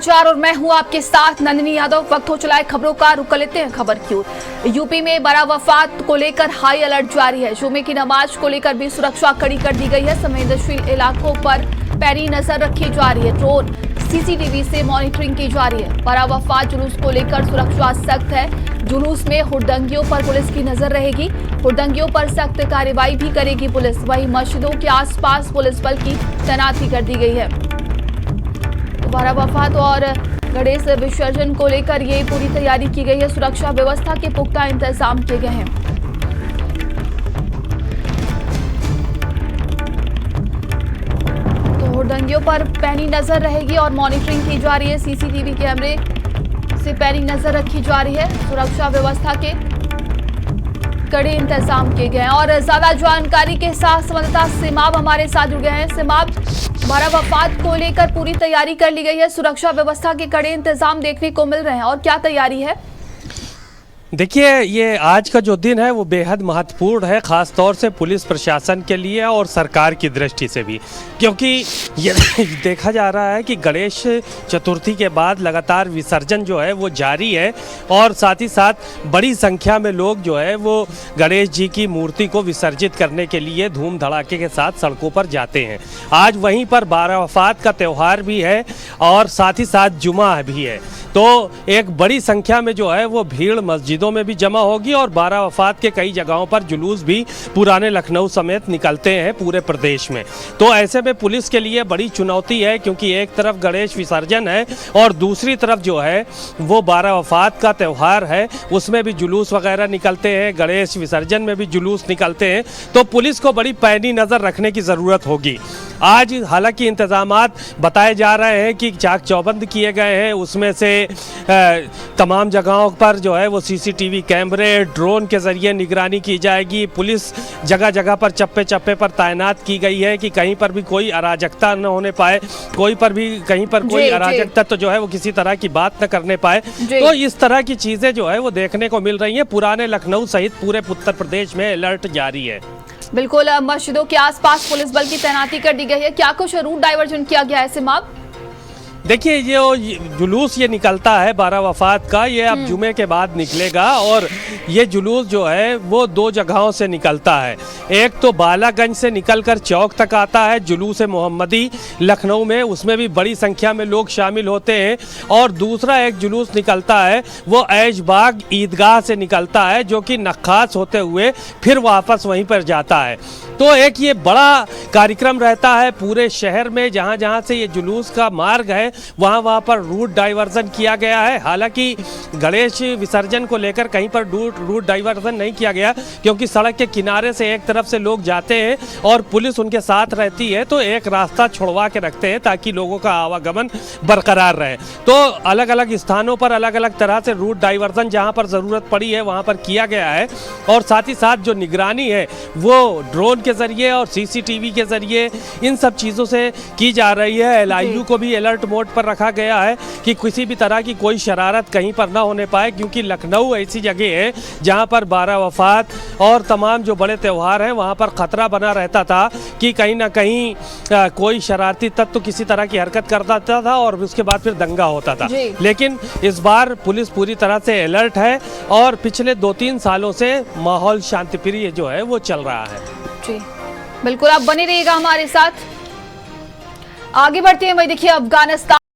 और मैं हूं आपके साथ नंदिनी यादव। वक्त हो चला है खबरों का, रुक लेते हैं खबर की ओर। यूपी में बड़ा वफात को लेकर हाई अलर्ट जारी है। जुमे की नमाज को लेकर भी सुरक्षा कड़ी कर दी गई है। संवेदनशील इलाकों पर पैनी नजर रखी जा रही है। ड्रोन सीसीटीवी से मॉनिटरिंग की जा रही है। बड़ा वफात जुलूस को लेकर सुरक्षा सख्त है। जुलूस में हुड़दंगियों पर पुलिस की नजर रहेगी। हुड़दंगियों पर सख्त कार्रवाई भी करेगी पुलिस। वहीं मस्जिदों के आसपास पुलिस बल की तैनाती कर दी गई है। बड़ा वफात और गणेश विसर्जन को लेकर ये पूरी तैयारी की गई है। सुरक्षा व्यवस्था के पुख्ता इंतजाम किए गए हैं। तो हुड़दंगियों पर पैनी नजर रहेगी और मॉनिटरिंग की जा रही है। सीसीटीवी कैमरे से पैनी नजर रखी जा रही है। सुरक्षा व्यवस्था के कड़े इंतजाम किए गए हैं। और ज्यादा जानकारी के साथ संवाददाता सिमाब हमारे साथ जुड़ गए हैं। सिमाब, बड़ा वफात को लेकर पूरी तैयारी कर ली गई है। सुरक्षा व्यवस्था के कड़े इंतजाम देखने को मिल रहे हैं और क्या तैयारी है? देखिए, ये आज का जो दिन है वो बेहद महत्वपूर्ण है, ख़ास तौर से पुलिस प्रशासन के लिए और सरकार की दृष्टि से भी, क्योंकि ये देखा जा रहा है कि गणेश चतुर्थी के बाद लगातार विसर्जन जो है वो जारी है और साथ ही साथ बड़ी संख्या में लोग जो है वो गणेश जी की मूर्ति को विसर्जित करने के लिए धूम धड़ाके के साथ सड़कों पर जाते हैं। आज वहीं पर बड़ा वफात का त्यौहार भी है और साथ ही साथ जुमा भी है, तो एक बड़ी संख्या में जो है वो भीड़ मस्जिदों में भी जमा होगी और बड़ा वफात के कई जगहों पर जुलूस भी पुराने लखनऊ समेत निकलते हैं पूरे प्रदेश में। तो ऐसे में पुलिस के लिए बड़ी चुनौती है, क्योंकि एक तरफ गणेश विसर्जन है और दूसरी तरफ जो है वो बड़ा वफात का त्यौहार है, उसमें भी जुलूस वगैरह निकलते हैं, गणेश विसर्जन में भी जुलूस निकलते हैं। तो पुलिस को बड़ी पैनी नज़र रखने की ज़रूरत होगी। आज हालांकि इंतजामात बताए जा रहे हैं कि चाक चौबंद किए गए हैं, उसमें से तमाम जगहों पर जो है वो सीसीटीवी कैमरे, ड्रोन के ज़रिए निगरानी की जाएगी। पुलिस जगह जगह पर चप्पे चप्पे पर तैनात की गई है कि कहीं पर भी कोई अराजकता न होने पाए, कहीं पर कोई अराजकता तो जो है वो किसी तरह की बात न करने पाए। तो इस तरह की चीज़ें जो है वो देखने को मिल रही हैं। पुराने लखनऊ सहित पूरे उत्तर प्रदेश में अलर्ट जारी है। बिल्कुल, मस्जिदों के आसपास पुलिस बल की तैनाती कर दी गई है। क्या कुछ रूट डाइवर्जन किया गया है सिमाब? देखिए, ये जुलूस ये निकलता है बड़ा वफात का, ये अब जुमे के बाद निकलेगा और ये जुलूस जो है वो दो जगहों से निकलता है। एक तो बालागंज से निकलकर चौक तक आता है जुलूस मोहम्मदी लखनऊ में, उसमें भी बड़ी संख्या में लोग शामिल होते हैं। और दूसरा एक जुलूस निकलता है वो ऐशबाग ईदगाह से निकलता है, जो कि नक्खास होते हुए फिर वापस वहीं पर जाता है। तो एक ये बड़ा कार्यक्रम रहता है पूरे शहर में, जहाँ जहाँ से ये जुलूस का मार्ग है वहाँ पर रूट डाइवर्जन किया गया है। हालांकि गणेश विसर्जन को लेकर कहीं पर रूट डाइवर्जन नहीं किया गया, क्योंकि सड़क के किनारे से एक तरफ से लोग जाते हैं और पुलिस उनके साथ रहती है, तो एक रास्ता छुड़वा के रखते हैं ताकि लोगों का आवागमन बरकरार रहे। तो अलग अलग स्थानों पर अलग अलग तरह से रूट डाइवर्जन जहाँ पर ज़रूरत पड़ी है वहाँ पर किया गया है। और साथ ही साथ जो निगरानी है वो ड्रोन के ज़रिए और सीसीटीवी के ज़रिए इन सब चीज़ों से की जा रही है। LIU को भी अलर्ट मोड पर रखा गया है कि किसी भी तरह की कोई शरारत कहीं पर ना होने पाए, क्योंकि लखनऊ ऐसी जगह है जहां पर बड़ा वफात और तमाम जो बड़े त्यौहार हैं वहां पर खतरा बना रहता था कि कहीं ना कहीं कोई शरारती तत्व तो किसी तरह की हरकत कर देता था और उसके बाद फिर दंगा होता था। लेकिन इस बार पुलिस पूरी तरह से अलर्ट है और पिछले 2-3 सालों से माहौल शांतिप्रिय जो है वो चल रहा है। जी बिल्कुल, आप बने रहिएगा हमारे साथ। आगे बढ़ते हैं। वही देखिए, अफगानिस्तान